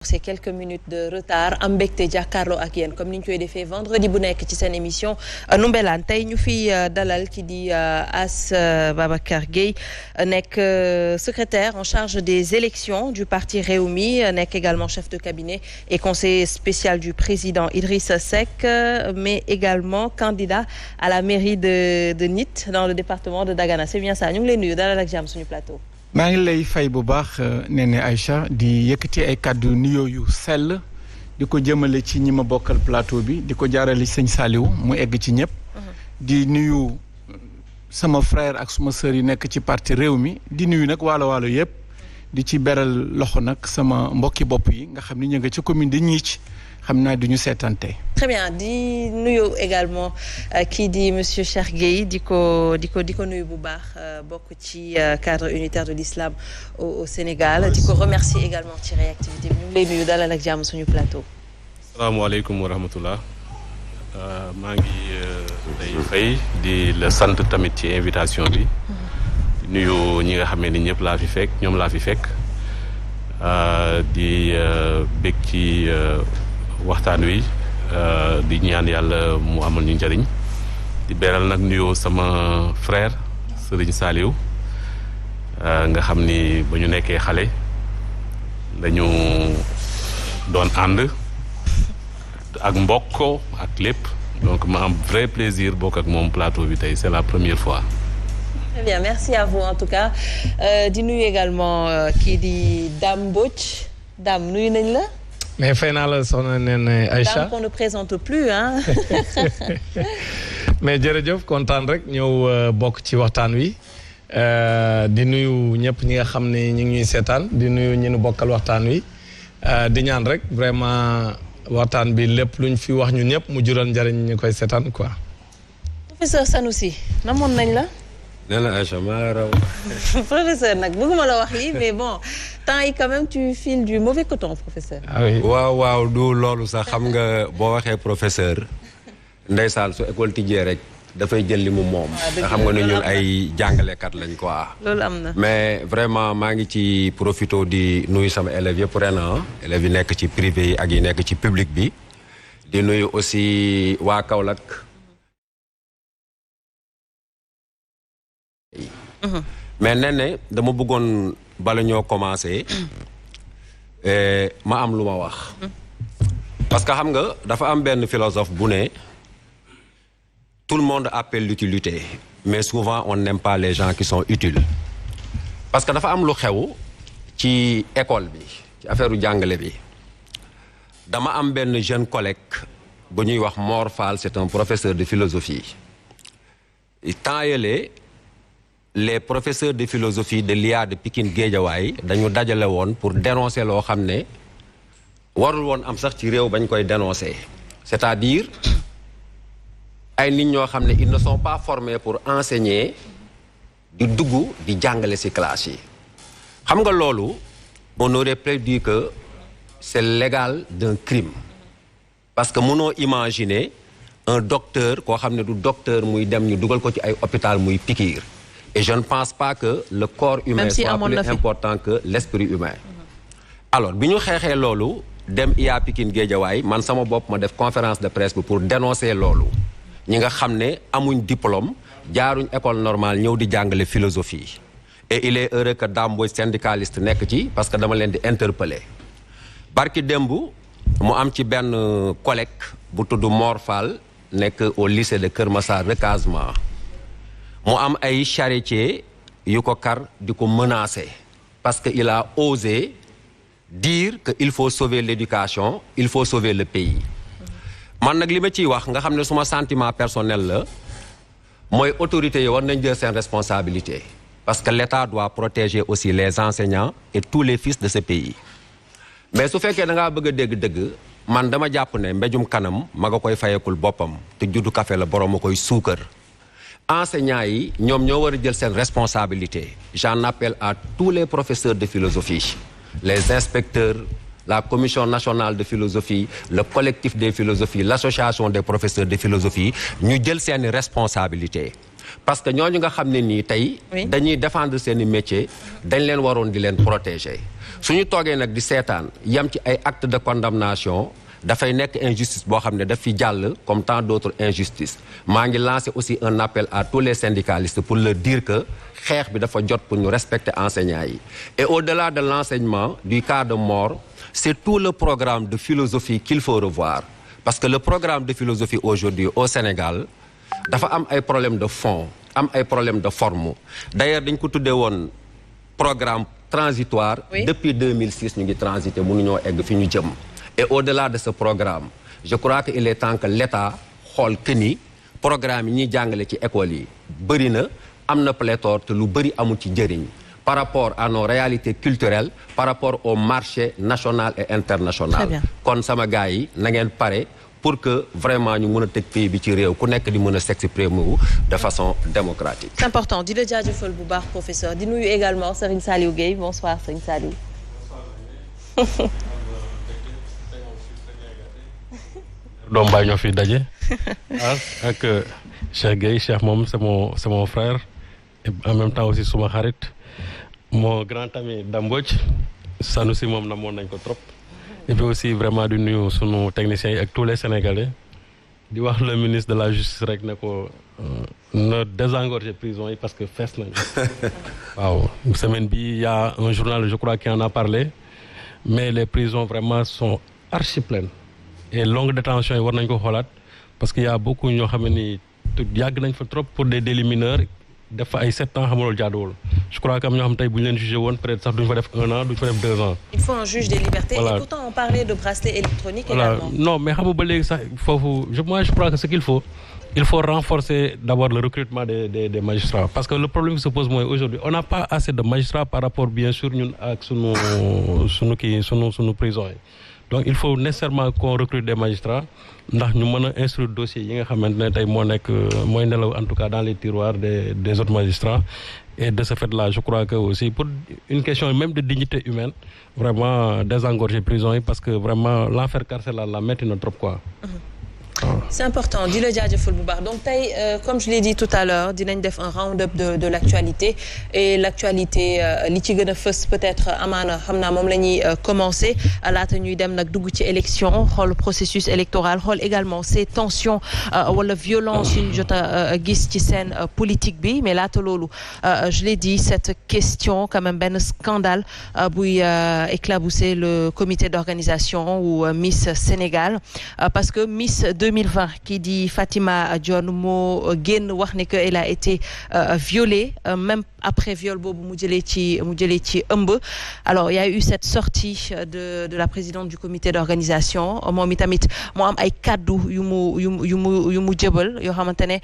ces quelques minutes de retard am mbégte jàkkaarloo ak yéen comme ni ñu koy defee vendredi bu nekk ci seen émission Ndoumbelane tey ñu fi dalal ki di Ass Babacar Gueye nekk secrétaire en charge des élections du parti Rewmi nekk également chef de cabinet et conseiller spécial du président Idrissa Seck mais également candidat à la mairie de Nit dans le département de Dagana c'est bien ça ñu ngi lay nuyu dalal ak jàmm suñu plateau. maa ngi lay fay bu baax Néné Aïcha di yëkkati ay kàddu nuyoo yu sell di ko jëmale ci ñi ma bokkal plateau bi di ko jaarale sëñ Saliou mu egg ci ñëpp. di nuyu sama frère ak suma sœur yi nekk ci parti Rewmi di nuyu nag waalo yëpp di ci beral loxo nag sama mbokki bopp yi nga xam ni ñu nga ci commune de Gnith xam naa du ñu seetante. Très bien di nuyu également kii di monsieur Cheikh Gueye di ko nuyu bu baax bokk ci cadre unitaire de l'islam au Sénégal di ko remercier également ci réactivité bi ñu ngi lay nuyu dalal ak jàmm suñu plateau. asalaamaaleykum wa rahmatullah maa ngi lay fay di la sant tamit ci invitation bi di nuyu ñi nga xam ne ni ñëpp laa fi fekk ñoom laa fi fekk di bég ci waxtaan wi di ñaan yàlla mu amal ñu njëriñ di beral nag nuyoo sama frère Serigne Saliou nga xam ni ba ñu nekkee xale dañu doon ànd ak mbokk ak lépp donc ma am vrai plaisir bokk ak moom plateau bi tey c'est la première fois. Très bien merci à vous en tout cas di nuyu également kii di Dame Mbodj Dame nuyu nañ la. mais fay naa la soxna Néné Aïcha Dame qu'on ne présente plus hein. mais jërëjëf kontaan rek ñëw bokk ci waxtaan wi di nuyu ñëpp ñi nga xam ne ñu ngi ñuy seetaan di nuyu ñi nu bokkal waxtaan wi di ñaan rek vraiment waxtaan bi lépp luñ fi wax ñun ñëpp mu jural njëriñ ñu koy seetaan quoi. Professeur Sanoussi namoon nañ la. Néné Aïcha maa raw. Professeur nag bëgguma la wax lii mais bon temps yi quand même tu files du mauvais coton professeur. ah oui waaw du loolu sax xam nga boo waxee professeur ndeysaan su école tijjee rek dafay jël li mu moom. nga xam nga ne ñun ay jàngalekat lañ quoi. loolu am na. mais vraiment maa ngi ci profito di nuyu sama élèves yëpp ren élèves yi nekk ci privé yi ak yi nekk ci public bi di nuyu aussi waa Kaolack. mais Néné dama bëggoon bala ñoo commencer ma am lu ma wax parce que xam nga dafa am benn philosophe bu ne tout le monde appelle l'utilité mais souvent on n'aime pas les gens qui sont utiles parce que dafa am lu xew ci école bi ci affaire u jàngale bi dama am benn jeune collègue bu ñuy wax Mor Fall c'est un professeur de philosophie temps yële les professeurs de philosophie de l'IA de Pikine Guédiawaye dañu dajale woon pour dénoncer loo xam ne warul woon am sax ci réew bañ koy dénoncer c'est-à-dire ay nit ñoo xam ne ils ne sont pas formés pour enseigner di dugg di jàngale ci classe yi xam nga loolu on aurait prédit que c'est l'égal d'un crime parce que mënoo imaginer un docteur koo xam ne du docteur muy dem ñu dugal ko ci ay hôpital muy piqûre. Et je ne pense pas que le corps humain soit plus important que l'esprit humain. Alors bi ñu xeexee loolu dem IA Pikine Guédiawaye man sama bopp ma def conférence de presse bi pour dénoncer loolu ñi nga xam ne amuñ diplôme jaaruñ école normale ñëw di jàngale philosophie. Et il est heureux que Dame Mbodj syndicaliste nekk ci parce que dama leen di interpeller. barki démb mu am ci benn collègue bu tudd Mor Fall nekk au lycée de Kër Massar recasement. mu am ay charretier yu ko kar di ko menacer parce que il a osé dire que il faut sauver l'éducation il faut sauver le pays man nag li ma ciy wax nga xam ne suma sentiment personnel la mooy autorités yi war nañ jël seen responsabilité parce que l'État doit protéger aussi les enseignants et tous les fils de ce pays mais su fekkee da ngaa bëgg a dégg-dëgg man dama jàpp ne mbéjum kanam ma nga koy fayekul boppam te juddu café la borom a koy suukar enseignants yi ñoom ñoo war a jël seen responsabilité j'en appelle à tous les professeurs de philosophie les inspecteurs la commission nationale de philosophie le collectif des philosophies l'association des professeurs de philosophie ñu jël seeni responsabilité parce que ñooñu nga xam ne nii tey dañuy défendre seeni métier dañ leen waroon di leen protéger suñu toogee nag di seetaan yam ci ay acte de condamnation dafay nekk injustice boo xam ne daf fi jàll comme tant d'autres injustices maa ngi lancé aussi un appel à tous les syndicalistes pour leur dire que xeex bi dafa jot pour ñu respecter enseignants yi et au-delà de l'enseignement du cas de mort c'est tout le programme de philosophie qu'il faut revoir parce que le programme de philosophie aujourd'hui au Sénégal dafa am ay problèmes de fond am ay problèmes de forme d'ailleurs dañ ko tuddee woon programme transitoire depuis 2006 ñu ngi transité mënuñoo egg fi ñu jëm et au-delà de ce programme je crois que il est temps que l'État xool que ni programme yi ñuy jàngale ci école yi bëri na am na pléthore te lu bëri amul ci njëriñ par rapport à nos réalités culturelles par rapport au marché national et international kon sama gars yi na ngeen pare pour que vraiment ñu mën a teg pays bi ci réew ku nekk di mën a s'exprimer de façon démocratique. C'est important di la jaajëfal bu baax professeur di nuyu également Serigne Saliou Gueye bonsoir Serigne Saliou. doom baay ñoo fi daje ak Cheikh Gueye Cheikh moom c'est mon frère et en même temps aussi suma xarit mon grand ami Dambodj Sanoussi moom namoon nañ ko trop et puis aussi vraiment di nuyu sunu techniciens yi ak tous les Sénégalais di wax le ministre de la justice rek ne ko na désengorger prison yi parce que fees nañu waaw semaine bi y a un journal je crois qui en a parlé mais les prisons vraiment sont archi pleines et longue détention yi war nañ ko xoolaat parce que y a beaucoup ñoo xam ne ni yàgg nañ fa trop pour des délits mineurs def fa ay 7 ans xamalul jaaduwul je crois que am ñoo xam tey bu ñu leen jugé woon peut-être sax duñu fa def 1 an duñu fa def 2 ans. Il faut un juge des libertés et pourtant on parlait de bracelet électronique également. Non mais xam nga ba léegi sax foofu moi je crois que ce qu'il faut renforcer d'abord le recrutement des magistrats parce que le problème qui se pose mooy aujourd'hui on n'a pas assez de magistrats par rapport bien sûr ñun ak sunu prison yi donc il faut nécessairement qu'on recrute des magistrats ndax ñu mën a instruire dossiers yi nga xamante ne tey mooy nelaw en tout cas dans les tiroirs des autres magistrats et de ce fait là je crois que aussi pour une question même de dignité humaine vraiment désengorger prison yi parce que vraiment l'enfer carcéral la metti na trop quoi. C'est important di la jaajëfal bu baax donc tey comme je l'ai dit tout à l'heure dinañ def un round-up de l'actualité et l'actualité li ci gën a fës peut-être amaana xam naa moom la ñuy commencer laata ñuy dem nag dugg ci élection xool processus électoral xool également ces tensions wala violence yu ñu jot a gis ci scène politique bi mais laata loolu je l'ai dit cette question quand même benn scandale buy éclabousser le comité d'organisation ou Miss Sénégal parce que Miss 2020 qui dit Fatima Dione moo génn wax ne que elle a été violée même après viol boobu mu jëlee ci ëmb alors il y a eu cette sortie de la présidente du comité d'organisation moom itamit moo am ay kaddu yu mu jëbal yoo xamante ne